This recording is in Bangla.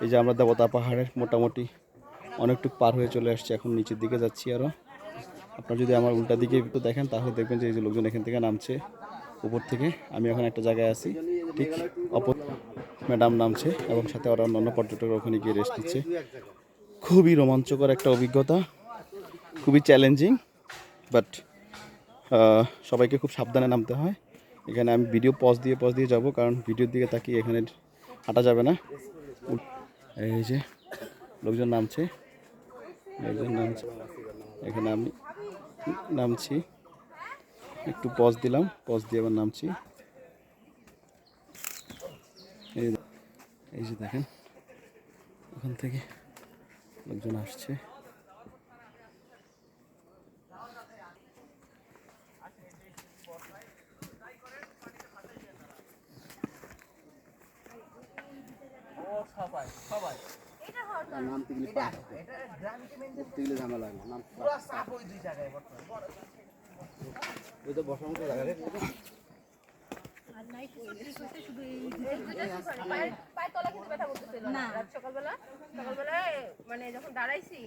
এই যে আমরা দেবতা পাহাড়ের মোটামুটি অনেকটুকু পার হয়ে চলে আসছি, এখন নিচের দিকে যাচ্ছি আরও। আপনারা যদি আমার উল্টা দিকে একটু দেখেন তাহলে দেখবেন যে এই যে লোকজন এখান থেকে নামছে উপর থেকে। আমি এখন একটা জায়গায় আছি, ঠিক অপর ম্যাডাম নামছে এবং সাথে ওরা অন্যান্য পর্যটকরা ওখানে গিয়ে রেস্ট নিচ্ছে। খুবই রোমাঞ্চকর একটা অভিজ্ঞতা, খুবই চ্যালেঞ্জিং, বাট সবাইকে খুব সাবধানে নামতে হয়। এখানে আমি ভিডিও পজ দিয়ে যাব, কারণ ভিডিওর দিকে তাকিয়ে এখানে হাঁটা যাবে না। এই যে লোকজন নামছে, এখানে আমি নামছি, একটু পজ দিলাম, পজ দিয়ে আবার নামছি। এই যে দেখেন ওখান থেকে লোকজন আসছে। সকালবেলা মানে যখন দাঁড়াইছি